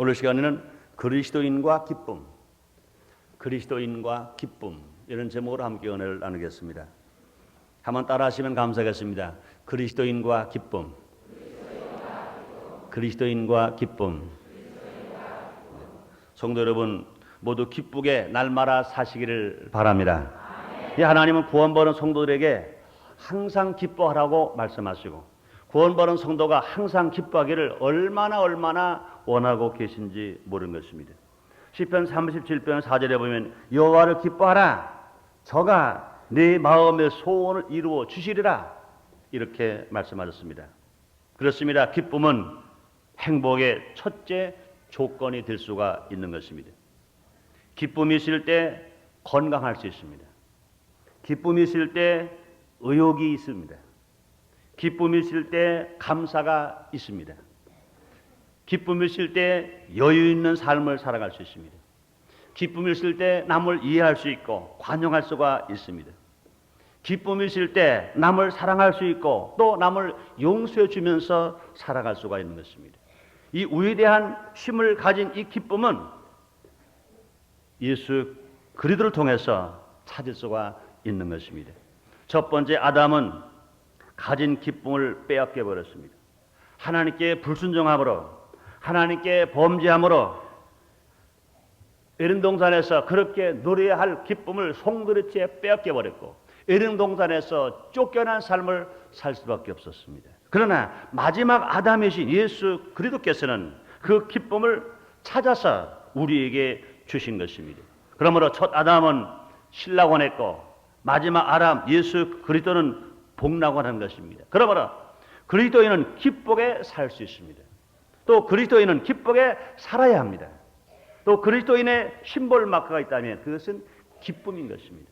오늘 시간에는 그리스도인과 기쁨, 그리스도인과 기쁨 이런 제목으로 함께 은혜를 나누겠습니다. 한번 따라하시면 감사하겠습니다. 그리스도인과 기쁨, 그리스도인과 기쁨. 성도 여러분 모두 기쁘게 날마다 사시기를 바랍니다. 이 하나님은 구원받은 성도들에게 항상 기뻐하라고 말씀하시고 구원받은 성도가 항상 기뻐하기를 얼마나 원하고 계신지 모르는 것입니다. 시편 37편 4절에 보면 여호와를 기뻐하라 저가 네 마음의 소원을 이루어 주시리라 이렇게 말씀하셨습니다. 그렇습니다. 기쁨은 행복의 첫째 조건이 될 수가 있는 것입니다. 기쁨이 있을 때 건강할 수 있습니다. 기쁨이 있을 때 의욕이 있습니다. 기쁨이 있을 때 감사가 있습니다. 기쁨이 있을 때 여유 있는 삶을 살아갈 수 있습니다. 기쁨이 있을 때 남을 이해할 수 있고 관용할 수가 있습니다. 기쁨이 있을 때 남을 사랑할 수 있고 또 남을 용서해 주면서 살아갈 수가 있는 것입니다. 이 위대한 힘을 가진 이 기쁨은 예수 그리스도를 통해서 찾을 수가 있는 것입니다. 첫 번째 아담은 가진 기쁨을 빼앗겨 버렸습니다. 하나님께 불순종함으로 하나님께 범죄함으로 에덴 동산에서 그렇게 누려야 할 기쁨을 송두리째 빼앗겨 버렸고 에덴 동산에서 쫓겨난 삶을 살 수밖에 없었습니다. 그러나 마지막 아담이신 예수 그리스도께서는 그 기쁨을 찾아서 우리에게 주신 것입니다. 그러므로 첫 아담은 신락원했고 마지막 아담 예수 그리스도는 복락원한 것입니다. 그러므로 그리스도인은 기쁘게 살 수 있습니다. 또 그리스도인은 기쁘게 살아야 합니다. 또 그리스도인의 심볼 마크가 있다면 그것은 기쁨인 것입니다.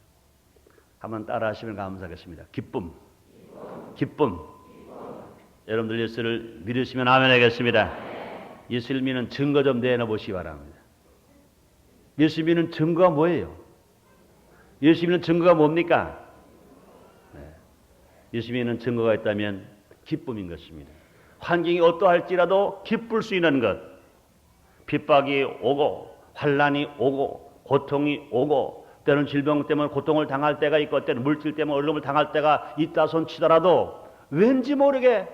한번 따라하시면 감사하겠습니다. 기쁨, 기쁨. 여러분들 예수를 믿으시면 아멘 하겠습니다. 예수를 믿는 증거 좀 내놔보시기 바랍니다. 예수 믿는 증거가 뭐예요? 예수 믿는 증거가 뭡니까? 예수 믿는 증거가 있다면 기쁨인 것입니다. 환경이 어떠할지라도 기쁠 수 있는 것. 핍박이 오고 환난이 오고 고통이 오고 때로는 질병 때문에 고통을 당할 때가 있고 때로는 물질 때문에 어려움을 당할 때가 있다 손 치더라도 왠지 모르게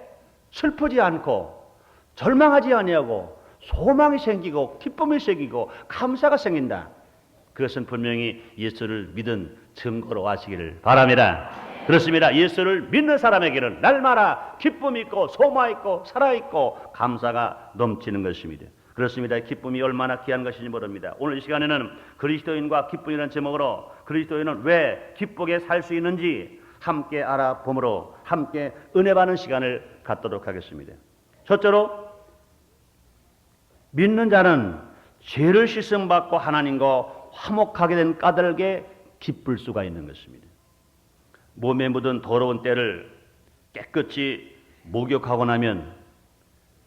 슬프지 않고 절망하지 아니하고 소망이 생기고 기쁨이 생기고 감사가 생긴다. 그것은 분명히 예수를 믿은 증거로 하시기를 바랍니다. 그렇습니다. 예수를 믿는 사람에게는 날마다 기쁨이 있고 소망이 있고 살아있고 감사가 넘치는 것입니다. 그렇습니다. 기쁨이 얼마나 귀한 것인지 모릅니다. 오늘 이 시간에는 그리스도인과 기쁨이라는 제목으로 그리스도인은 왜 기쁘게 살 수 있는지 함께 알아보므로 함께 은혜 받는 시간을 갖도록 하겠습니다. 첫째로 믿는 자는 죄를 씻음받고 하나님과 화목하게 된 까닭에 기쁠 수가 있는 것입니다. 몸에 묻은 더러운 때를 깨끗이 목욕하고 나면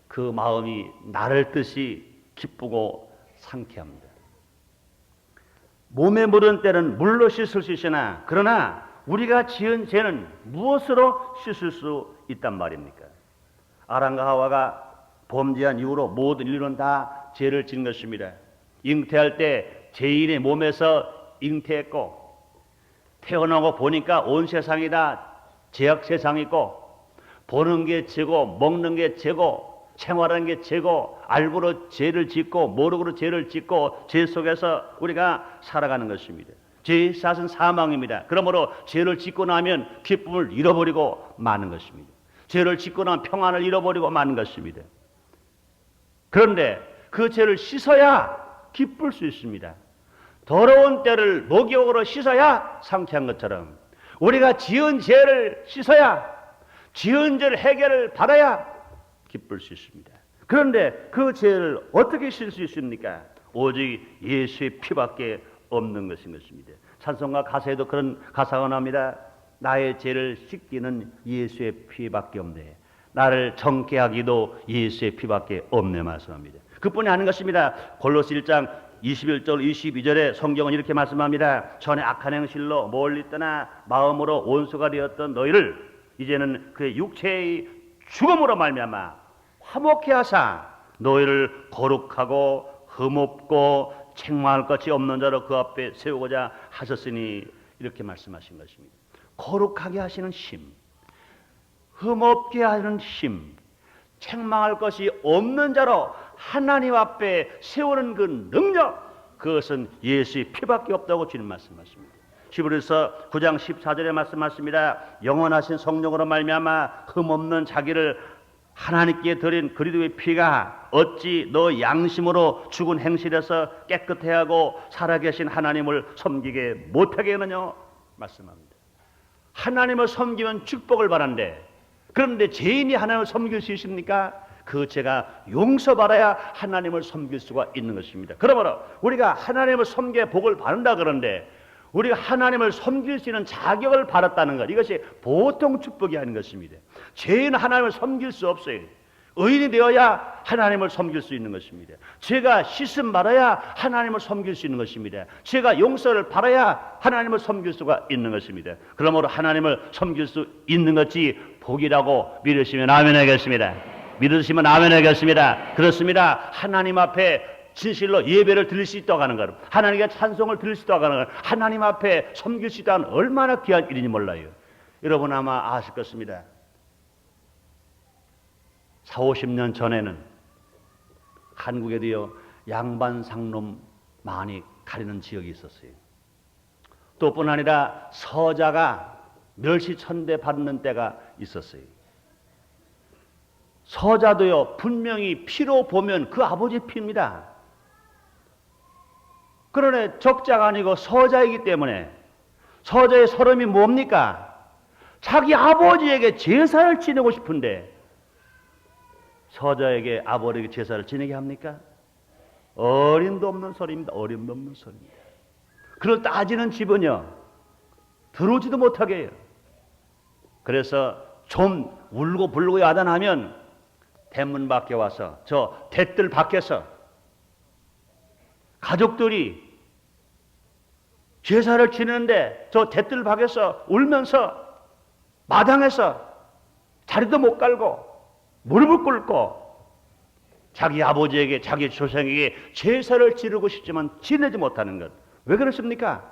그 마음이 나를 듯이 기쁘고 상쾌합니다. 몸에 묻은 때는 물로 씻을 수 있으나 그러나 우리가 지은 죄는 무엇으로 씻을 수 있단 말입니까? 아담과 하와가 범죄한 이후로 모든 인류는 다 죄를 지은 것입니다. 잉태할 때 죄인의 몸에서 잉태했고 태어나고 보니까 온 세상이 다 죄악 세상이고 보는 게 죄고 먹는 게 죄고 생활하는 게 죄고 알고로 죄를 짓고 모르고로 죄를 짓고 죄 속에서 우리가 살아가는 것입니다. 죄의 샷은 사망입니다. 그러므로 죄를 짓고 나면 기쁨을 잃어버리고 마는 것입니다. 죄를 짓고 나면 평안을 잃어버리고 마는 것입니다. 그런데 그 죄를 씻어야 기쁠 수 있습니다. 더러운 때를 목욕으로 씻어야 상쾌한 것처럼 우리가 지은 죄를 씻어야 지은 죄를 해결을 받아야 기쁠 수 있습니다. 그런데 그 죄를 어떻게 씻을 수 있습니까? 오직 예수의 피밖에 없는 것인 것입니다. 찬송가 가사에도 그런 가사가 나옵니다. 나의 죄를 씻기는 예수의 피밖에 없네. 나를 정케 하기도 예수의 피밖에 없네 말씀합니다. 그뿐이 아닌 것입니다. 골로새 1장 21절 22절에 성경은 이렇게 말씀합니다. 전에 악한 행실로 멀리 떠나 마음으로 원수가 되었던 너희를 이제는 그의 육체의 죽음으로 말미암아 화목케 하사 너희를 거룩하고 흠없고 책망할 것이 없는 자로 그 앞에 세우고자 하셨으니 이렇게 말씀하신 것입니다. 거룩하게 하시는 심, 흠없게 하는 심, 책망할 것이 없는 자로 하나님 앞에 세우는 그 능력, 그것은 예수의 피밖에 없다고 주님 말씀하십니다. 히브리서 9장 14절에 말씀하십니다. 영원하신 성령으로 말미암아 흠없는 자기를 하나님께 드린 그리스도의 피가 어찌 너 양심으로 죽은 행실에서 깨끗해 하고 살아계신 하나님을 섬기게 못하게 하느냐 말씀합니다. 하나님을 섬기면 축복을 받는데, 그런데 죄인이 하나님을 섬길 수 있습니까? 그 죄가 용서받아야 하나님을 섬길 수가 있는 것입니다. 그러므로 우리가 하나님을 섬겨 복을 받는다 그러는데, 우리가 하나님을 섬길 수 있는 자격을 받았다는 것, 이것이 보통 축복이 아닌 것입니다. 죄인은 하나님을 섬길 수 없어요. 의인이 되어야 하나님을 섬길 수 있는 것입니다. 죄가 씻음 받아야 하나님을 섬길 수 있는 것입니다. 죄가 용서를 받아야 하나님을 섬길 수가 있는 것입니다. 그러므로 하나님을 섬길 수 있는 것이 복이라고 믿으시면 아멘 하겠습니다. 믿으시면 아멘 하겠습니다. 그렇습니다. 하나님 앞에 진실로 예배를 드릴 수 있다고 하는 것, 하나님께 찬송을 드릴 수 있다고 하는 것, 하나님 앞에 섬길 수 있다는 얼마나 귀한 일인지 몰라요. 여러분 아마 아실 것입니다. 40-50년 전에는 한국에도요 양반 상놈 많이 가리는 지역이 있었어요. 또 뿐 아니라 서자가 멸시천대 받는 때가 있었어요. 서자도요 분명히 피로 보면 그 아버지 피입니다. 그러나 적자가 아니고 서자이기 때문에 서자의 서름이 뭡니까? 자기 아버지에게 제사를 지내고 싶은데 서자에게 아버지에게 제사를 지내게 합니까? 어림도 없는 소리입니다. 어림도 없는 소리입니다. 그걸 따지는 집은요 들어오지도 못하게 해요. 그래서 좀 울고 불고 야단하면 대문 밖에 와서 저 대뜰 밖에서 가족들이 제사를 지내는데 저 대뜰 밖에서 울면서 마당에서 자리도 못 갈고 무릎을 꿇고 자기 아버지에게 자기 조상에게 제사를 지르고 싶지만 지내지 못하는 것. 왜 그렇습니까?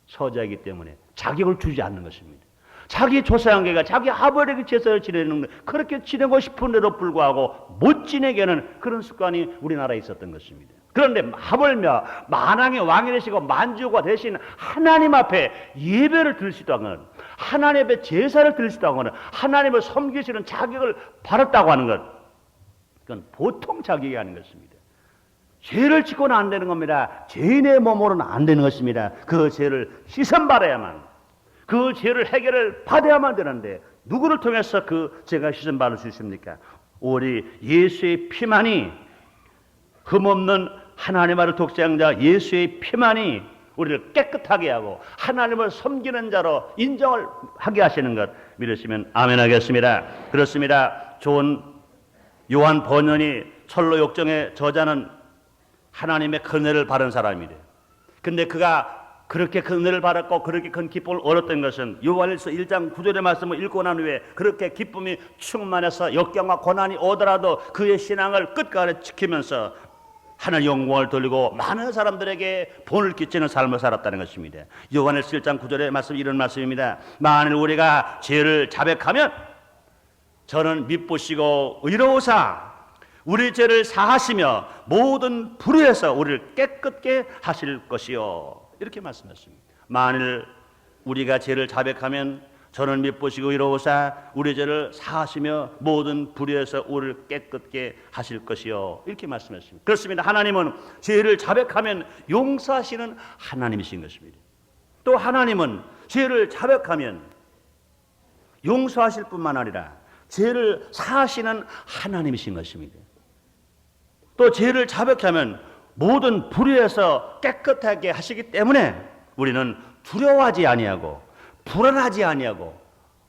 서자이기 때문에 자격을 주지 않는 것입니다. 자기 조상에게 자기 아버지에게 제사를 지내는 것, 그렇게 지내고 싶은데도 불구하고 못 지내게 하는 그런 습관이 우리나라에 있었던 것입니다. 그런데 하물며 만왕의 왕이 되시고 만주가 되신 하나님 앞에 예배를 드릴 수 있다는 것, 하나님 앞에 제사를 드릴 수 있다는 것, 하나님을 섬기시는 자격을 받았다고 하는 것, 그건 보통 자격이 아닌 것입니다. 죄를 짓고는 안 되는 겁니다. 죄인의 몸으로는 안 되는 것입니다. 그 죄를 씻음받아야만, 그 죄를 해결을 받아야만 되는데 누구를 통해서 그 죄가 씻음받을 수 있습니까? 우리 예수의 피만이, 흠없는 하나님 아들 독생자 예수의 피만이 우리를 깨끗하게 하고 하나님을 섬기는 자로 인정을 하게 하시는 것 믿으시면 아멘 하겠습니다. 그렇습니다. 좋은 요한 번연이 철로 욕정의 저자는 하나님의 큰 은혜를 받은 사람이래. 근데 그가 그렇게 큰 은혜를 받았고 그렇게 큰 기쁨을 얻었던 것은 요한일서 1장 9절의 말씀을 읽고 난 후에 그렇게 기쁨이 충만해서 역경과 고난이 오더라도 그의 신앙을 끝까지 지키면서 하나님 영광을 돌리고 많은 사람들에게 본을 끼치는 삶을 살았다는 것입니다. 요한일서 1장 9절의 말씀 이런 말씀입니다. 만일 우리가 죄를 자백하면 저는 미쁘시고 의로우사 우리 죄를 사하시며 모든 불의에서 우리를 깨끗게 하실 것이요, 이렇게 말씀하십니다. 만일 우리가 죄를 자백하면 저는 미쁘시고 의로우사 우리 죄를 사하시며 모든 불의에서 우리를 깨끗게 하실 것이요, 이렇게 말씀하십니다. 그렇습니다. 하나님은 죄를 자백하면 용서하시는 하나님이신 것입니다. 또 하나님은 죄를 자백하면 용서하실 뿐만 아니라 죄를 사하시는 하나님이신 것입니다. 또 죄를 자백하면 모든 불의에서 깨끗하게 하시기 때문에 우리는 두려워하지 아니하고 불안하지 아니하고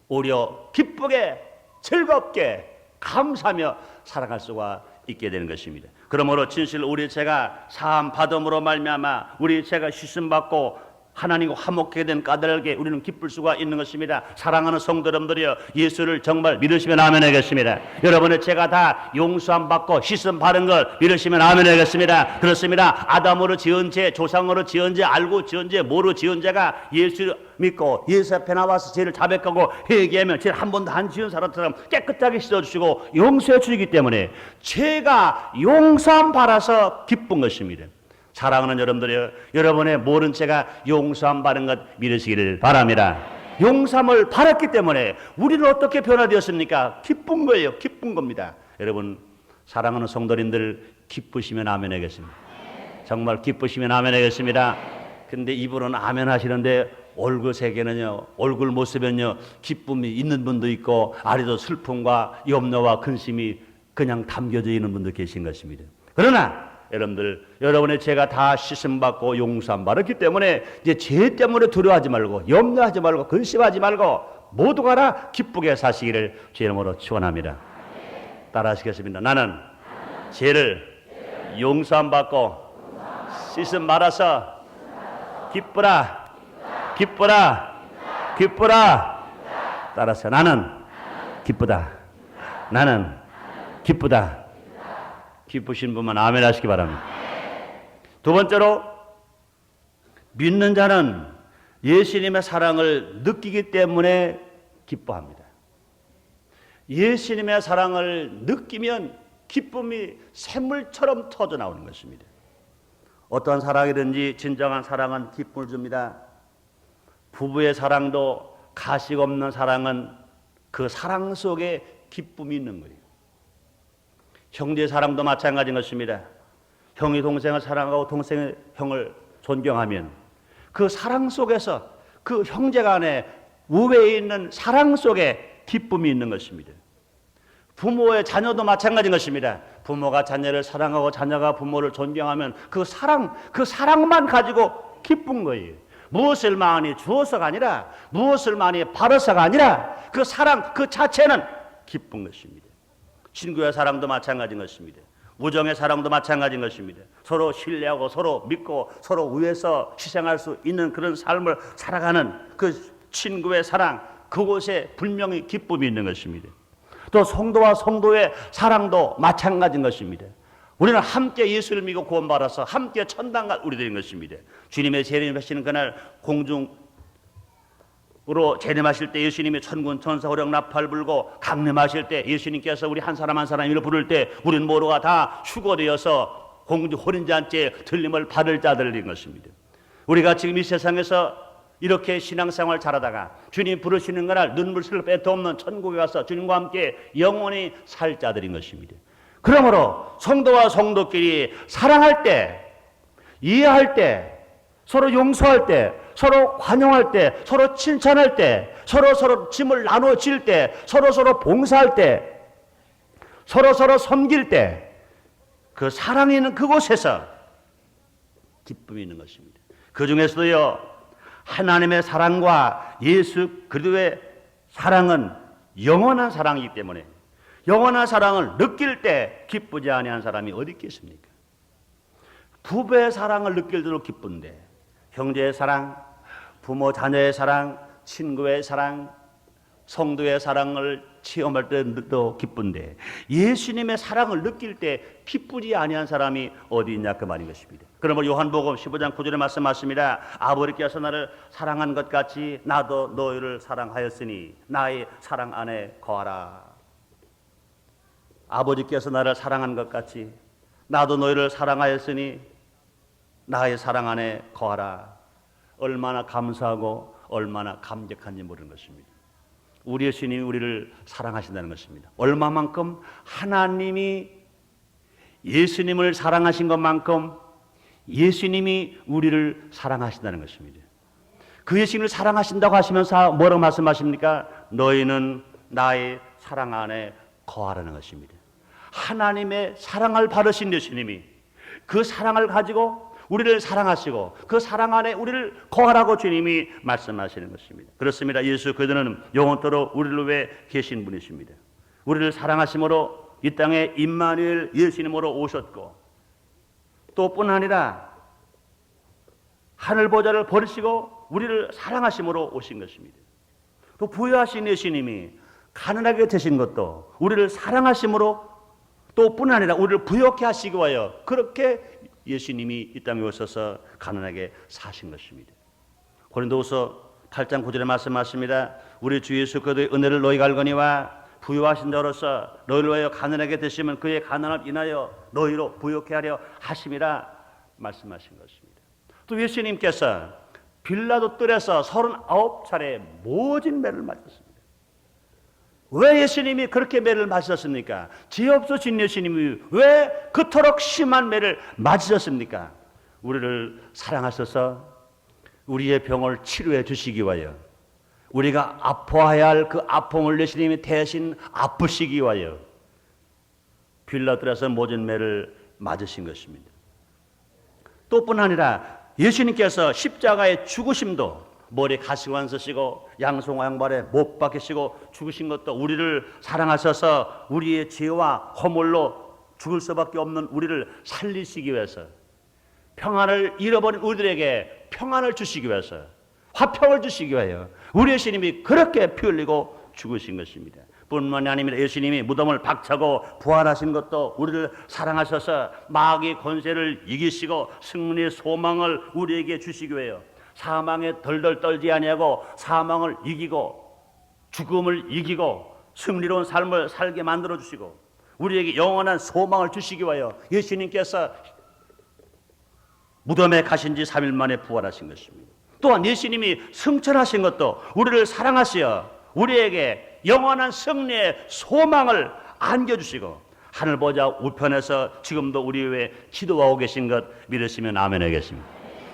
오히려 기쁘게 즐겁게 감사하며 살아갈 수가 있게 되는 것입니다. 그러므로 진실로 우리 죄가 사함 받음으로 말미암아 우리 죄가 씻음 받고 하나님과 화목하게 된 까닭에 우리는 기쁠 수가 있는 것입니다. 사랑하는 성도 여러분들이여, 예수를 정말 믿으시면 아멘 하겠습니다. 여러분의 죄가 다 용서함 받고 씻음 받은 걸 믿으시면 아멘 하겠습니다. 그렇습니다. 아담으로 지은 죄, 조상으로 지은 죄, 알고 지은 죄, 모르고 지은 죄가 예수 믿고 예수 앞에 나와서 죄를 자백하고 회개하면 죄를 한 번도 안 지은 사람처럼 깨끗하게 씻어주시고 용서해 주시기 때문에 죄가 용서함 받아서 기쁜 것입니다. 사랑하는 여러분들이여, 여러분의 모른 죄가 용서함 받은 것 믿으시기를 바랍니다. 용서함을 받았기 때문에 우리는 어떻게 변화되었습니까? 기쁜 거예요. 기쁜 겁니다. 여러분, 사랑하는 성도님들 기쁘시면 아멘 하겠습니다. 정말 기쁘시면 아멘 하겠습니다. 근데 입으로는 아멘 하시는데 얼굴 세계는요, 얼굴 모습은요, 기쁨이 있는 분도 있고 아래도 슬픔과 염려와 근심이 그냥 담겨져 있는 분도 계신 것입니다. 그러나 여러분들, 여러분의 죄가 다 씻음받고 용서함 받았기 때문에 이제 죄 때문에 두려워하지 말고 염려하지 말고 근심하지 말고 모두가 다 기쁘게 사시기를 주의 이름으로 축원합니다. 따라하시겠습니다. 나는 죄를 용서함 받고 씻음 받아서 기쁘라, 기쁘라, 기쁘라. 따라서 나는 기쁘다. 나는 기쁘다. 기쁘신 분만 아멘 하시기 바랍니다. 두 번째로, 믿는 자는 예수님의 사랑을 느끼기 때문에 기뻐합니다. 예수님의 사랑을 느끼면 기쁨이 샘물처럼 터져 나오는 것입니다. 어떠한 사랑이든지 진정한 사랑은 기쁨을 줍니다. 부부의 사랑도 가식 없는 사랑은 그 사랑 속에 기쁨이 있는 거예요. 형제 사랑도 마찬가지인 것입니다. 형이 동생을 사랑하고 동생이 형을 존경하면 그 사랑 속에서 그 형제 간의 우애에 있는 사랑 속에 기쁨이 있는 것입니다. 부모의 자녀도 마찬가지인 것입니다. 부모가 자녀를 사랑하고 자녀가 부모를 존경하면 그 사랑만 가지고 기쁜 거예요. 무엇을 많이 주어서가 아니라, 무엇을 많이 받아서가 아니라 그 사랑 그 자체는 기쁜 것입니다. 친구의 사랑도 마찬가지인 것입니다. 우정의 사랑도 마찬가지인 것입니다. 서로 신뢰하고 서로 믿고 서로 위해서 희생할 수 있는 그런 삶을 살아가는 그 친구의 사랑, 그곳에 분명히 기쁨이 있는 것입니다. 또 성도와 성도의 사랑도 마찬가지인 것입니다. 우리는 함께 예수를 믿고 구원받아서 함께 천당 갈 우리들인 것입니다. 주님의 재림하시는 그날 공중 으로 재림하실 때 예수님이 천군 천사 호령 나팔 불고 강림하실 때 예수님께서 우리 한 사람 한 사람 이름을 부를 때 우리는 모두가 다 휴거되어서 공중 호린잔치에 들림을 받을 자들인 것입니다. 우리가 지금 이 세상에서 이렇게 신앙생활 잘하다가 주님 부르시는 그날 눈물을 빼도 없는 천국에 가서 주님과 함께 영원히 살 자들인 것입니다. 그러므로 성도와 성도끼리 사랑할 때, 이해할 때, 서로 용서할 때, 서로 관용할 때, 서로 칭찬할 때, 서로 짐을 나눠질 때, 서로 봉사할 때, 서로 섬길 때, 그 사랑이 있는 그곳에서 기쁨이 있는 것입니다. 그 중에서도요, 하나님의 사랑과 예수 그리스도의 사랑은 영원한 사랑이기 때문에 영원한 사랑을 느낄 때 기쁘지 아니한 사람이 어디 있겠습니까? 부부의 사랑을 느낄 때도 기쁜데 형제의 사랑, 부모 자녀의 사랑, 친구의 사랑, 성도의 사랑을 체험할 때도 기쁜데 예수님의 사랑을 느낄 때 기쁘지 아니한 사람이 어디 있냐 그 말인 것입니다. 그러므로 요한복음 15장 9절에 말씀하십니다. 아버지께서 나를 사랑한 것 같이 나도 너희를 사랑하였으니 나의 사랑 안에 거하라. 아버지께서 나를 사랑한 것 같이 나도 너희를 사랑하였으니 나의 사랑 안에 거하라. 얼마나 감사하고 얼마나 감격한지 모르는 것입니다. 우리 예수님이 우리를 사랑하신다는 것입니다. 얼마만큼 하나님이 예수님을 사랑하신 것만큼 예수님이 우리를 사랑하신다는 것입니다. 그 예수님을 사랑하신다고 하시면서 뭐라고 말씀하십니까? 너희는 나의 사랑 안에 거하라는 것입니다. 하나님의 사랑을 받으신 예수님이 그 사랑을 가지고 우리를 사랑하시고 그 사랑 안에 우리를 거하라고 주님이 말씀하시는 것입니다. 그렇습니다. 예수 그리스도는 영원토록 우리를 위해 계신 분이십니다. 우리를 사랑하심으로 이 땅에 임마누엘 예수님으로 오셨고 또 뿐 아니라 하늘 보좌를 버리시고 우리를 사랑하심으로 오신 것입니다. 또 부유하신 예수님이 가난하게 되신 것도 우리를 사랑하심으로 또 뿐 아니라 우리를 부욕해 하시기 위하여 그렇게 예수님이 이 땅에 오셔서 가난하게 사신 것입니다. 고린도후서 8장 9절에 말씀하십니다. 우리 주 예수 그리스도의 은혜를 너희가 알거니와 부유하신 자로서 너희를 위하여 가난하게 되시면 그의 가난을 인하여 너희로 부욕해 하려 하심이라 말씀하신 것입니다. 또 예수님께서 빌라도 뜰에서 39차례 모진 매를 맞았습니다. 왜 예수님이 그렇게 매를 맞으셨습니까? 죄 없으신 예수님이 왜 그토록 심한 매를 맞으셨습니까? 우리를 사랑하셔서 우리의 병을 치료해 주시기 위하여, 우리가 아파해야 할 그 아픔을 예수님이 대신 아프시기 위하여 빌라도에서 모진 매를 맞으신 것입니다. 또 뿐 아니라 예수님께서 십자가의 죽으심도 머리에 가시관 쓰시고 양손과 양발에 못 박히시고 죽으신 것도 우리를 사랑하셔서 우리의 죄와 허물로 죽을 수밖에 없는 우리를 살리시기 위해서, 평안을 잃어버린 우리들에게 평안을 주시기 위해서, 화평을 주시기 위하여 우리 예수님이 그렇게 피 흘리고 죽으신 것입니다. 뿐만이 아니라 예수님이 무덤을 박차고 부활하신 것도 우리를 사랑하셔서 마귀의 권세를 이기시고 승리의 소망을 우리에게 주시기 위하여 사망에 덜덜 떨지 아니하고 사망을 이기고 죽음을 이기고 승리로운 삶을 살게 만들어 주시고 우리에게 영원한 소망을 주시기 위하여 예수님께서 무덤에 가신 지 3일 만에 부활하신 것입니다. 또한 예수님이 승천하신 것도 우리를 사랑하시어 우리에게 영원한 승리의 소망을 안겨주시고 하늘 보좌 우편에서 지금도 우리 위해 기도하고 계신 것 믿으시면 아멘 하겠습니다.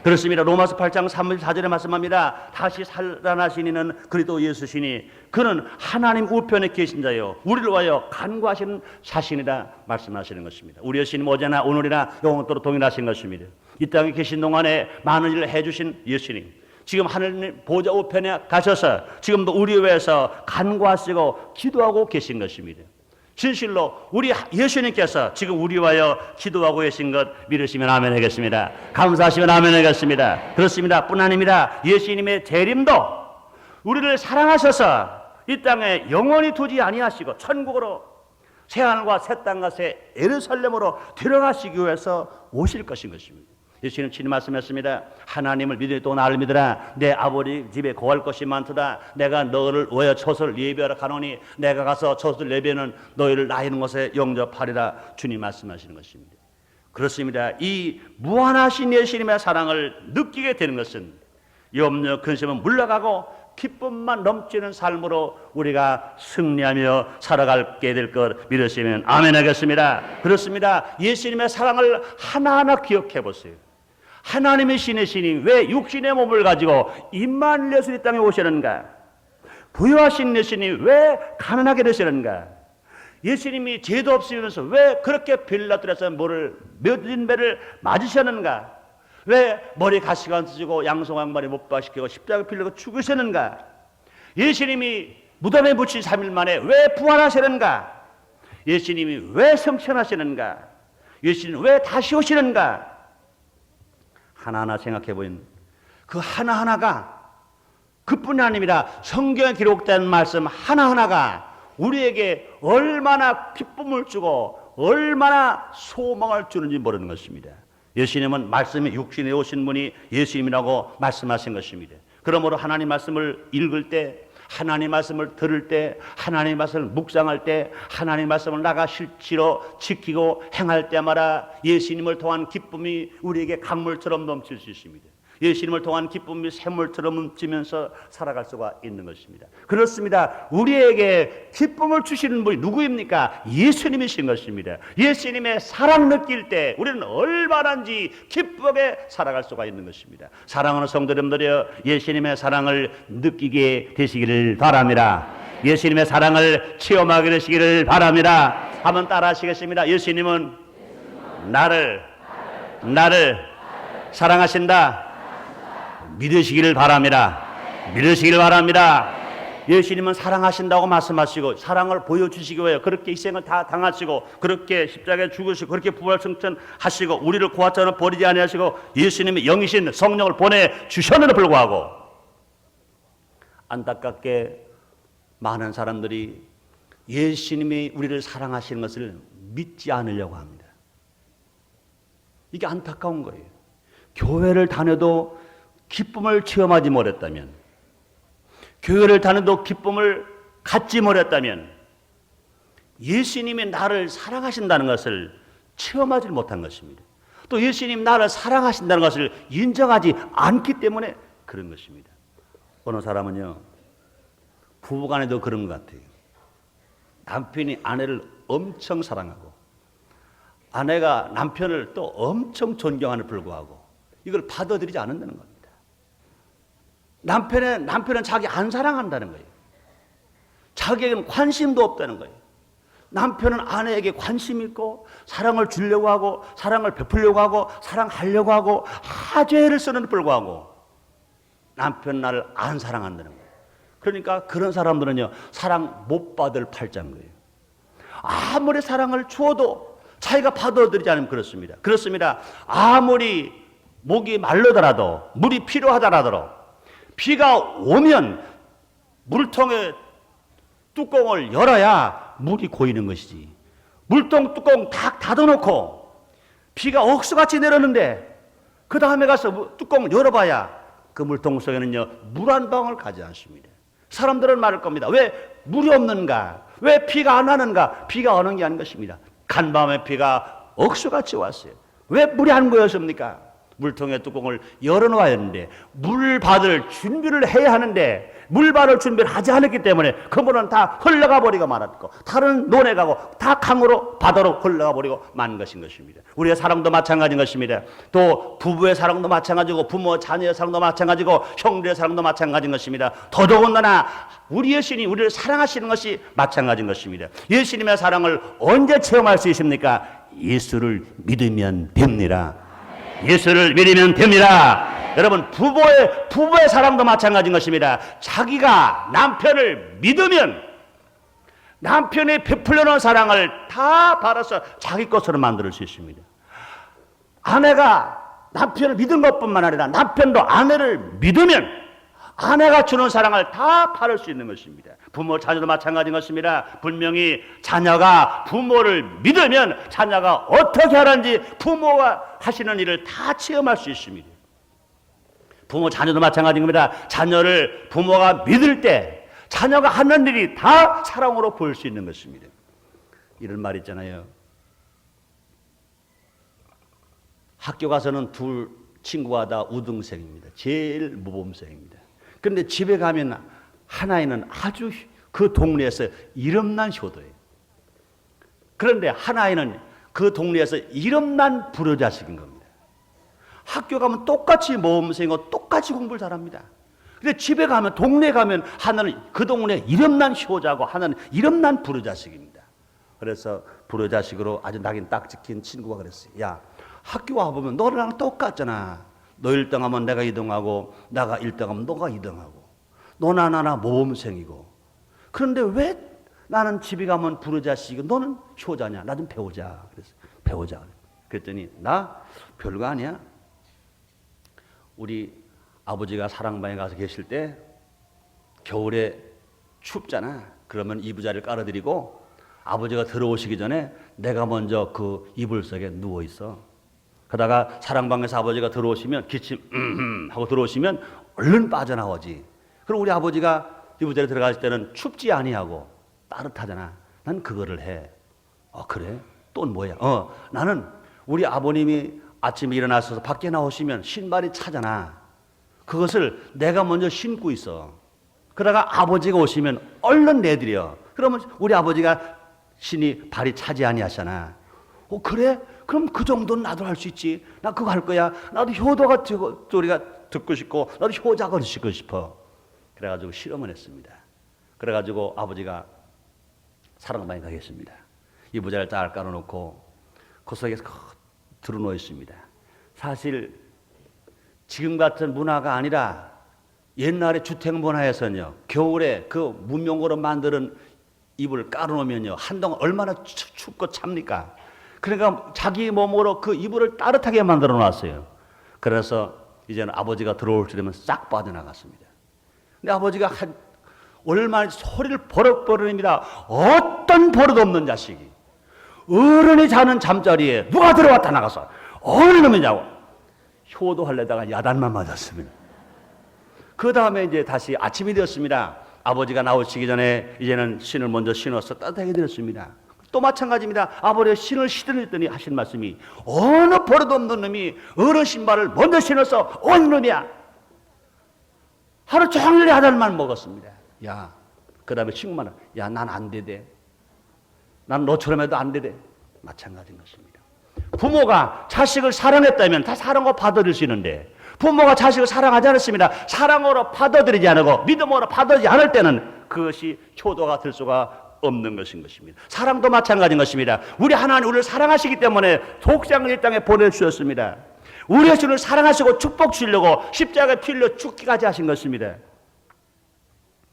그렇습니다. 로마서 8장 34절에 말씀합니다. 다시 살아나신 이는 그리스도 예수시니 그는 하나님 우편에 계신 자요 우리를 위하여 간구하시는 자신이라 말씀하시는 것입니다. 우리 예수님 어제나 오늘이나 영원토록 동일하신 것입니다. 이 땅에 계신 동안에 많은 일을 해주신 예수님, 지금 하나님 보좌 우편에 가셔서 지금도 우리 위해서 간구하시고 기도하고 계신 것입니다. 진실로 우리 예수님께서 지금 우리 위하여 기도하고 계신 것 믿으시면 아멘 하겠습니다. 감사하시면 아멘 하겠습니다. 그렇습니다. 뿐 아닙니다. 예수님의 재림도 우리를 사랑하셔서 이 땅에 영원히 두지 아니하시고 천국으로 새하늘과 새 땅과 새 예루살렘으로 들어가시기 위해서 오실 것인 것입니다. 예수님 친히 말씀했습니다. 하나님을 믿으니 또 나를 믿으라. 내 아버지 집에 거할 것이 많도다. 내가 너를 위하여 젖을 예비하러 가노니 내가 가서 젖을 예비하는 너희를 나 있는 곳에 영접하리라. 주님 말씀하시는 것입니다. 그렇습니다. 이 무한하신 예수님의 사랑을 느끼게 되는 것은 염려 근심은 물러가고 기쁨만 넘치는 삶으로 우리가 승리하며 살아가게 될 것 믿으시면 아멘 하겠습니다. 그렇습니다. 예수님의 사랑을 하나하나 기억해 보세요. 하나님의 신의 신이 왜 육신의 몸을 가지고 임마누엘 예수 이 땅에 오시는가? 부유하신 예수님이 왜 가난하게 되시는가? 예수님이 죄도 없으면서 왜 그렇게 빌라도에서 몇인 배를 맞으셨는가? 왜 머리 가시관 쓰시고 양손 양발에 못 박히고 십자가 빌려고 죽으셨는가? 예수님이 무덤에 묻힌 3일 만에 왜 부활하시는가? 예수님이 왜 성천하시는가? 예수님은 왜 다시 오시는가? 하나하나 생각해 보인 그 하나하나가 그뿐이 아닙니다. 성경에 기록된 말씀 하나하나가 우리에게 얼마나 기쁨을 주고 얼마나 소망을 주는지 모르는 것입니다. 예수님은 말씀이 육신에 오신 분이 예수님이라고 말씀하신 것입니다. 그러므로 하나님 말씀을 읽을 때, 하나님 말씀을 들을 때, 하나님 말씀을 묵상할 때, 하나님 말씀을 나가 실제로 지키고 행할 때마다 예수님을 통한 기쁨이 우리에게 강물처럼 넘칠 수 있습니다. 예수님을 통한 기쁨이 샘물처럼 넘치면서 살아갈 수가 있는 것입니다. 그렇습니다. 우리에게 기쁨을 주시는 분이 누구입니까? 예수님이신 것입니다. 예수님의 사랑 느낄 때 우리는 얼마나인지 기쁘게 살아갈 수가 있는 것입니다. 사랑하는 성도님들이여, 예수님의 사랑을 느끼게 되시기를 바랍니다. 예수님의 사랑을 체험하게 되시기를 바랍니다. 한번 따라 하시겠습니다. 예수님은 나를 사랑하신다. 믿으시기를 바랍니다. 믿으시기를 바랍니다. 예수님은 사랑하신다고 말씀하시고 사랑을 보여주시기 위해 그렇게 희생을 다 당하시고 그렇게 십자가에 죽으시고 그렇게 부활 승천하시고 우리를 고아처럼 버리지 아니하시고 예수님의 영이신 성령을 보내주셨는데도 불구하고 안타깝게 많은 사람들이 예수님이 우리를 사랑하시는 것을 믿지 않으려고 합니다. 이게 안타까운 거예요. 교회를 다녀도 기쁨을 체험하지 못했다면, 교회를 다녀도 기쁨을 갖지 못했다면 예수님이 나를 사랑하신다는 것을 체험하지 못한 것입니다. 또 예수님이 나를 사랑하신다는 것을 인정하지 않기 때문에 그런 것입니다. 어느 사람은요, 부부간에도 그런 것 같아요. 남편이 아내를 엄청 사랑하고 아내가 남편을 또 엄청 존경하는 불구하고 이걸 받아들이지 않는다는 겁니다. 남편은 자기 안 사랑한다는 거예요. 자기에게는 관심도 없다는 거예요. 남편은 아내에게 관심 있고 사랑을 주려고 하고 사랑을 베풀려고 하고 사랑하려고 하고 하죄를 쓰는 불구하고 남편 나를 안 사랑한다는 거예요. 그러니까 그런 사람들은요, 사랑 못 받을 팔자인 거예요. 아무리 사랑을 주어도 자기가 받아들이지 않으면 그렇습니다. 그렇습니다. 아무리 목이 마르더라도 물이 필요하더라도 비가 오면 물통의 뚜껑을 열어야 물이 고이는 것이지. 물통 뚜껑 딱 닫아놓고 비가 억수같이 내렸는데 그 다음에 가서 뚜껑을 열어봐야 그 물통 속에는요, 물 한 방울 가지 않습니다. 사람들은 말할 겁니다. 왜 물이 없는가? 왜 비가 안 하는가? 비가 오는 게 아닌 것입니다. 간밤에 비가 억수같이 왔어요. 왜 물이 안 고였습니까? 물통의 뚜껑을 열어놓아야 하는데 물 받을 준비를 해야 하는데 물 받을 준비를 하지 않았기 때문에 그 물은 다 흘러가 버리고 말았고 다른 논에 가고 다 강으로 바다로 흘러가 버리고 만 것인 것입니다. 우리의 사랑도 마찬가지인 것입니다. 또 부부의 사랑도 마찬가지고 부모 자녀의 사랑도 마찬가지고 형제의 사랑도 마찬가지인 것입니다. 더더군다나 우리 예수님이 우리를 사랑하시는 것이 마찬가지인 것입니다. 예수님의 사랑을 언제 체험할 수 있습니까? 예수를 믿으면 됩니다. 예수를 믿으면 됩니다. 여러분, 부부의 사랑도 마찬가지인 것입니다. 자기가 남편을 믿으면 남편이 베풀려놓은 사랑을 다 받아서 자기 것으로 만들 수 있습니다. 아내가 남편을 믿은 것뿐만 아니라 남편도 아내를 믿으면 아내가 주는 사랑을 다 받을 수 있는 것입니다. 부모, 자녀도 마찬가지인 것입니다. 분명히 자녀가 부모를 믿으면 자녀가 어떻게 하는지 부모가 하시는 일을 다 체험할 수 있습니다. 부모, 자녀도 마찬가지인 겁니다. 자녀를 부모가 믿을 때 자녀가 하는 일이 다 사랑으로 보일 수 있는 것입니다. 이런 말 있잖아요. 학교 가서는 둘 친구가 다 우등생입니다. 제일 모범생입니다. 그런데 집에 가면 한 아이는 아주 그 동네에서 이름난 효도예요. 그런데 한 아이는 그 동네에서 이름난 불효자식인 겁니다. 학교 가면 똑같이 모범생이고 똑같이 공부를 잘합니다. 근데 집에 가면 동네 가면 하나는 그 동네 이름난 효자고 하나는 이름난 불효자식입니다. 그래서 불효자식으로 아주 낙인 딱 찍힌 친구가 그랬어요. 야, 학교 와보면 너랑 똑같잖아. 너 1등하면 내가 2등하고 나가 1등하면 너가 2등하고 너나 나나 모범생이고 그런데 왜 나는 집에 가면 불효자식이고 너는 효자냐? 나 좀 배우자. 그래서 배우자. 그랬더니 나 별거 아니야. 우리 아버지가 사랑방에 가서 계실 때 겨울에 춥잖아. 그러면 이부자리를 깔아드리고 아버지가 들어오시기 전에 내가 먼저 그 이불 속에 누워 있어. 그러다가 사랑방에서 아버지가 들어오시면 기침 하고 들어오시면 얼른 빠져나오지. 그럼 우리 아버지가 이부자리에 들어갈 때는 춥지 아니하고 따뜻하잖아. 난 그거를 해. 그래? 또 뭐야? 나는 우리 아버님이 아침에 일어나서 밖에 나오시면 신발이 차잖아. 그것을 내가 먼저 신고 있어. 그러다가 아버지가 오시면 얼른 내드려. 그러면 우리 아버지가 신이 발이 차지 아니하잖아. 그래? 그럼 그 정도는 나도 할 수 있지. 나 그거 할 거야. 나도 효도가 소리가 듣고 싶고 나도 효자가 듣고 싶어. 그래가지고 실험을 했습니다. 그래가지고 아버지가 사랑방에 가 계십니다. 이부자를 딱 깔아놓고 그 속에 들어놓여 있습니다. 사실 지금 같은 문화가 아니라 옛날에 주택 문화에서는요, 겨울에 그 문명으로 만드는 이불 깔아놓으면요, 한동안 얼마나 춥고 찹니까? 그러니까 자기 몸으로 그 이불을 따뜻하게 만들어 놨어요. 그래서 이제는 아버지가 들어올 때 되면 싹 빠져나갔습니다. 근데 아버지가 얼마나 소리를 버럭버럭입니다. 어떤 버릇 없는 자식이 어른이 자는 잠자리에 누가 들어왔다 나가서 어느 놈이냐고 효도하려다가 야단만 맞았습니다. 그 다음에 이제 다시 아침이 되었습니다. 아버지가 나오시기 전에 이제는 신을 먼저 신어서 따뜻하게 드렸습니다. 또 마찬가지입니다. 아버지가 신을 신으랬더니 하신 말씀이 어느 버릇 없는 놈이 어른 신발을 먼저 신어서 어느 놈이야. 하루 종일 야단만 먹었습니다. 야, 그 다음에 친구만 야, 난 안 되대. 난 너처럼 해도 안 되대. 마찬가지인 것입니다. 부모가 자식을 사랑했다면 다 사랑으로 받아들이시는데 부모가 자식을 사랑하지 않았습니다. 사랑으로 받아들이지 않고 믿음으로 받아들이지 않을 때는 그것이 효도가 될 수가 없는 것인 것입니다. 사랑도 마찬가지인 것입니다. 우리 하나님 우리를 사랑하시기 때문에 독생을 이 땅에 보내주셨습니다. 우리의 주를 사랑하시고 축복 주시려고 십자가에 피 흘려 죽기까지 하신 것입니다.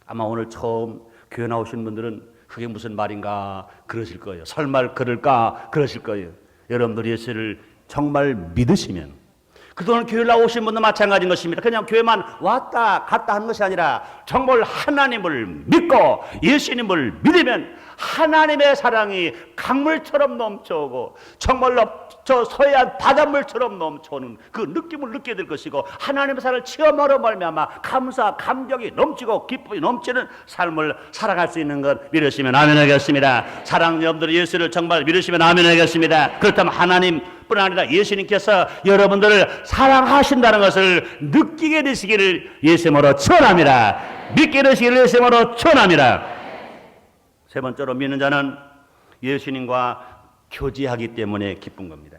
아마 오늘 처음 교회 나오신 분들은 그게 무슨 말인가 그러실 거예요. 설마 그럴까 그러실 거예요. 여러분들이 예수를 정말 믿으시면 그동안 교회 나오신 분도 마찬가지인 것입니다. 그냥 교회만 왔다 갔다 하는 것이 아니라 정말 하나님을 믿고 예수님을 믿으면 하나님의 사랑이 강물처럼 넘쳐오고 정말로 저 서해안 바닷물처럼 넘쳐오는 그 느낌을 느끼게 될 것이고 하나님의 사랑을 체험하러 말미암아 감사, 감격이 넘치고 기쁨이 넘치는 삶을 살아갈 수 있는 것 믿으시면 아멘 하겠습니다. 사랑하는 여러분들 예수를 정말 믿으시면 아멘 하겠습니다. 그렇다면 하나님 뿐 아니라 예수님께서 여러분들을 사랑하신다는 것을 느끼게 되시기를 예수님으로 축원합니다. 믿게 되시기를 예수님으로 축원합니다. 세 번째로 믿는 자는 예수님과 교제하기 때문에 기쁜 겁니다.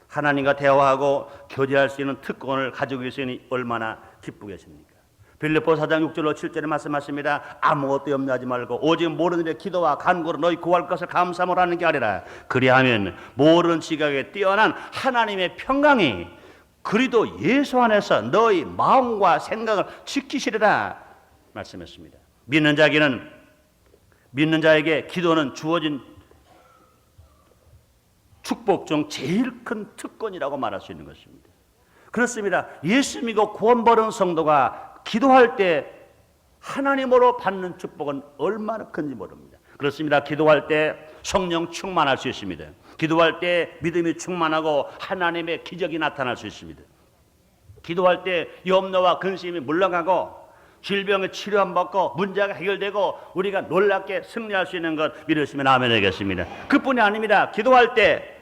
하나님과 대화하고 교제할 수 있는 특권을 가지고 계시니 얼마나 기쁘겠습니까? 빌립보 4장 6절로 7절에 말씀하십니다. 아무것도 염려하지 말고 오직 모르는 일에 기도와 간구로 너희 구할 것을 감사함으로 하는 게 아니라 그리하면 모르는 지각에 뛰어난 하나님의 평강이 그리도 예수 안에서 너희 마음과 생각을 지키시리라 말씀했습니다. 믿는 자에게 기도는 주어진 축복 중 제일 큰 특권이라고 말할 수 있는 것입니다. 그렇습니다. 예수 믿고 구원 받은 성도가 기도할 때 하나님으로 받는 축복은 얼마나 큰지 모릅니다. 그렇습니다. 기도할 때 성령 충만할 수 있습니다. 기도할 때 믿음이 충만하고 하나님의 기적이 나타날 수 있습니다. 기도할 때 염려와 근심이 물러가고 질병의 치료 안 받고 문제가 해결되고 우리가 놀랍게 승리할 수 있는 것 믿으시면 아멘 하겠습니다. 그뿐이 아닙니다. 기도할 때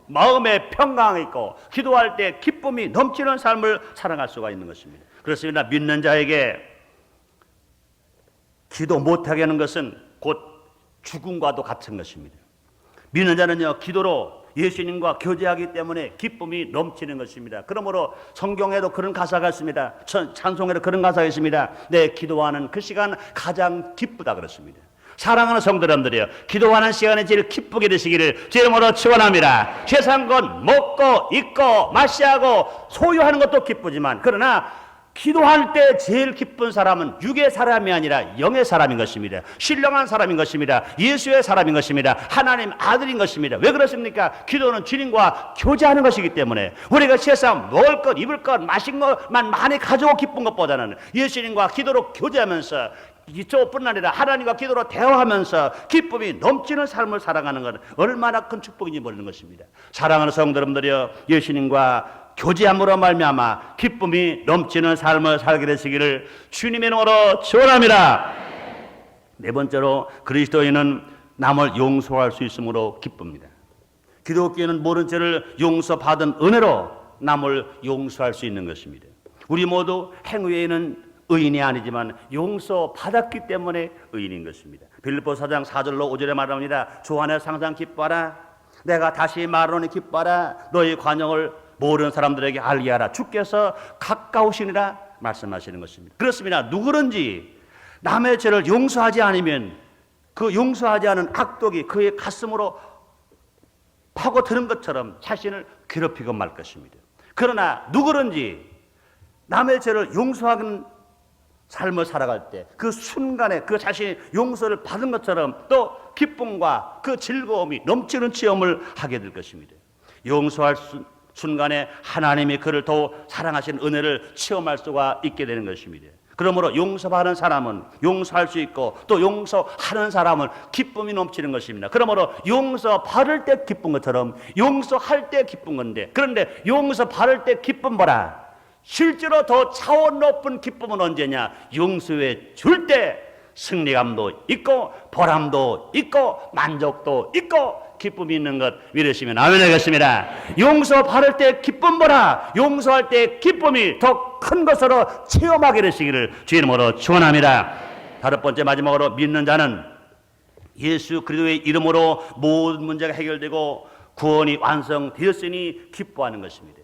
마음의 평강이 있고 기도할 때 기쁨이 넘치는 삶을 살아갈 수가 있는 것입니다. 그렇습니다. 믿는 자에게 기도 못하게 하는 것은 곧 죽음과도 같은 것입니다. 믿는 자는요 기도로 예수님과 교제하기 때문에 기쁨이 넘치는 것입니다. 그러므로 성경에도 그런 가사가 있습니다. 찬송에도 그런 가사가 있습니다. 내 기도하는 그 시간 가장 기쁘다 그렇습니다. 사랑하는 성도 여러분들이요, 기도하는 시간이 제일 기쁘게 되시기를 주님으로 축원합니다. 세상 것 먹고 입고 마시고 소유하는 것도 기쁘지만 그러나 기도할 때 제일 기쁜 사람은 육의 사람이 아니라 영의 사람인 것입니다. 신령한 사람인 것입니다. 예수의 사람인 것입니다. 하나님 아들인 것입니다. 왜 그렇습니까? 기도는 주님과 교제하는 것이기 때문에 우리가 세상 먹을 것, 입을 것, 마신 것만 많이 가지고 기쁜 것보다는 예수님과 기도로 교제하면서 이쪽뿐 아니라 하나님과 기도로 대화하면서 기쁨이 넘치는 삶을 살아가는 것은 얼마나 큰 축복인지 모르는 것입니다. 사랑하는 성도 여러분들이여, 예수님과 교제함으로 말미암아 기쁨이 넘치는 삶을 살게 되시기를 주님의 이름으로 축원합니다. 네 번째로 그리스도인은 남을 용서할 수 있으므로 기쁩니다. 기독교인은 모른 죄를 용서받은 은혜로 남을 용서할 수 있는 것입니다. 우리 모두 행위에는 의인이 아니지만 용서받았기 때문에 의인인 것입니다. 빌립보 4장 4절로 5절에 말합니다. 주 안에서 항상 기뻐하라. 내가 다시 말하노니 기뻐하라. 너희 관용을 모르는 사람들에게 알게 하라. 주께서 가까우시니라 말씀하시는 것입니다. 그렇습니다. 누구든지 남의 죄를 용서하지 않으면 그 용서하지 않은 악독이 그의 가슴으로 파고드는 것처럼 자신을 괴롭히고 말 것입니다. 그러나 누구든지 남의 죄를 용서하는 삶을 살아갈 때 그 순간에 그 자신이 용서를 받은 것처럼 또 기쁨과 그 즐거움이 넘치는 체험을 하게 될 것입니다. 용서할 순간에 하나님이 그를 더욱 사랑하시는 은혜를 체험할 수가 있게 되는 것입니다. 그러므로 용서받는 사람은 용서할 수 있고 또 용서하는 사람은 기쁨이 넘치는 것입니다. 그러므로 용서받을 때 기쁜 것처럼 용서할 때 기쁜 건데, 그런데 용서받을 때 기쁨 보라, 실제로 더 차원 높은 기쁨은 언제냐? 용서해 줄 때 승리감도 있고 보람도 있고 만족도 있고 기쁨이 있는 것 믿으시면 아멘 하겠습니다. 용서받을 때 기쁨 보라, 용서할 때 기쁨이 더 큰 것으로 체험하게 되시기를 주의 이름으로 축원합니다. 다섯 번째 마지막으로, 믿는 자는 예수 그리스도의 이름으로 모든 문제가 해결되고 구원이 완성되었으니 기뻐하는 것입니다.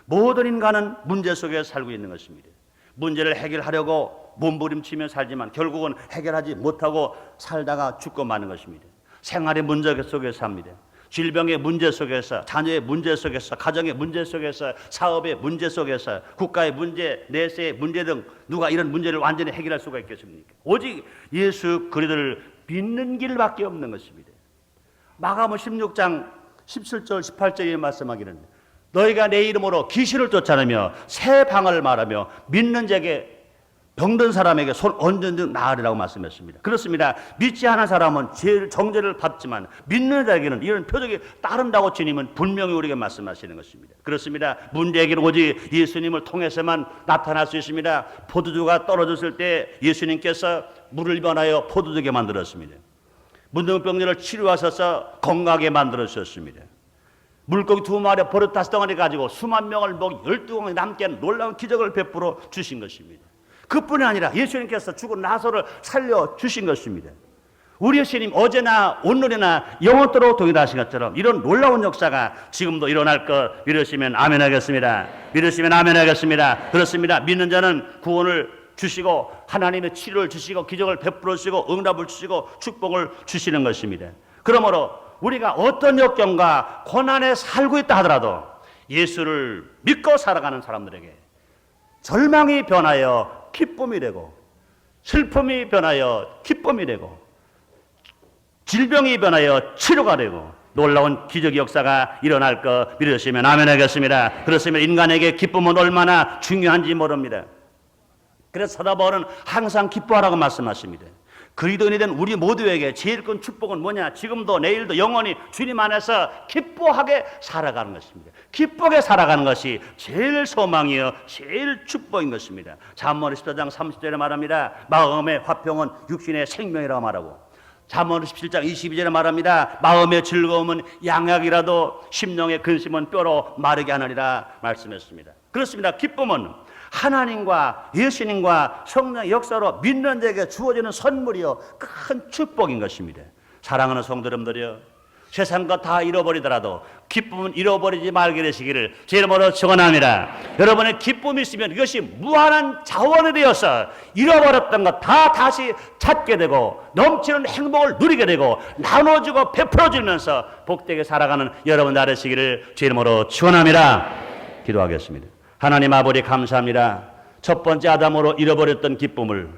모든 인간은 문제 속에 살고 있는 것입니다. 문제를 해결하려고 몸부림치며 살지만 결국은 해결하지 못하고 살다가 죽고 마는 것입니다. 생활의 문제 속에 삽니다. 질병의 문제 속에서, 자녀의 문제 속에서, 가정의 문제 속에서, 사업의 문제 속에서, 국가의 문제, 내세의 문제 등 누가 이런 문제를 완전히 해결할 수가 있겠습니까? 오직 예수 그리스도를 믿는 길밖에 없는 것입니다. 마가복음 16장 17절 18절에 말씀하기는 너희가 내 이름으로 귀신을 쫓아내며 새 방언을 말하며 믿는 자에게 병든 사람에게 손 얹은 나으리라고 말씀했습니다. 그렇습니다. 믿지 않은 사람은 제일 정죄를 받지만 믿는 자에게는 이런 표적이 따른다고 주님은 분명히 우리에게 말씀하시는 것입니다. 그렇습니다. 문제에게는 오직 예수님을 통해서만 나타날 수 있습니다. 포도주가 떨어졌을 때 예수님께서 물을 변하여 포도주게 만들었습니다. 문둥병자를 치료하셔서 건강하게 만들어주셨습니다. 물고기 2마리 버릇 5덩어리 가지고 수만 명을 먹이 12명이 남게 하는 놀라운 기적을 베풀어 주신 것입니다. 그뿐이 아니라 예수님께서 죽은 나사로를 살려주신 것입니다. 우리 예수님 어제나 오늘이나 영원토록 동일하신 것처럼 이런 놀라운 역사가 지금도 일어날 것 믿으시면 아멘 하겠습니다. 믿으시면 아멘 하겠습니다. 그렇습니다. 믿는 자는 구원을 주시고 하나님의 치료를 주시고 기적을 베풀어 주시고 응답을 주시고 축복을 주시는 것입니다. 그러므로 우리가 어떤 역경과 고난에 살고 있다 하더라도 예수를 믿고 살아가는 사람들에게 절망이 변하여 기쁨이 되고 슬픔이 변하여 기쁨이 되고 질병이 변하여 치료가 되고 놀라운 기적 역사가 일어날 것 믿으시면 아멘 하겠습니다. 그렇습니다. 인간에게 기쁨은 얼마나 중요한지 모릅니다. 그래서 사도 바울은 항상 기뻐하라고 말씀하십니다. 그리스도인이 된 우리 모두에게 제일 큰 축복은 뭐냐? 지금도 내일도 영원히 주님 안에서 기뻐하게 살아가는 것입니다. 기쁘게 살아가는 것이 제일 소망이요 제일 축복인 것입니다. 잠언 14장 30절에 말합니다. 마음의 화평은 육신의 생명이라고 말하고, 잠언 17장 22절에 말합니다. 마음의 즐거움은 양약이라도 심령의 근심은 뼈로 마르게 하느니라 말씀했습니다. 그렇습니다. 기쁨은 하나님과 예수님과 성령의 역사로 믿는 자에게 주어지는 선물이요 큰 축복인 것입니다. 사랑하는 성도 여러분들이여, 세상 것 다 잃어버리더라도 기쁨은 잃어버리지 말게 되시기를 제 이름으로 축원합니다. 여러분의 기쁨이 있으면 이것이 무한한 자원이 되어서 잃어버렸던 것 다 다시 찾게 되고 넘치는 행복을 누리게 되고 나눠주고 베풀어주면서 복되게 살아가는 여러분 되시기를 제 이름으로 축원합니다. 기도하겠습니다. 하나님 아버지 감사합니다. 첫 번째 아담으로 잃어버렸던 기쁨을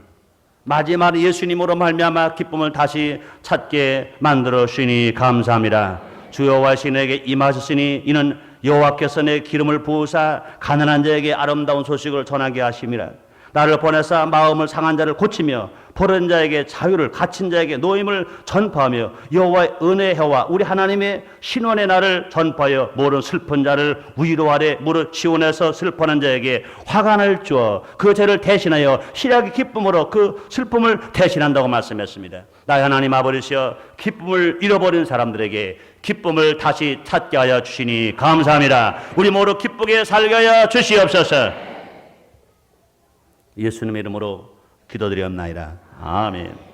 마지막 예수님으로 말미암아 기쁨을 다시 찾게 만들어 주시니 감사합니다. 주 여호와의 내게 임하셨으니 이는 여호와께서 내 기름을 부으사 가난한 자에게 아름다운 소식을 전하게 하심이라. 나를 보내사 마음을 상한 자를 고치며 포로된 자에게 자유를, 갇힌 자에게 노임을 전파하며 여호와의 은혜의 해와 우리 하나님의 신원의 날을 전파하여 모든 슬픈 자를 위로하래. 무릇 시온에서 슬퍼하는 자에게 화관을 주어 그 죄를 대신하여 시력의 기쁨으로 그 슬픔을 대신한다고 말씀했습니다. 나의 하나님 아버지시여, 기쁨을 잃어버린 사람들에게 기쁨을 다시 찾게 하여 주시니 감사합니다. 우리 모두 기쁘게 살게 하여 주시옵소서. 예수님의 이름으로 기도드리옵나이다. 아멘.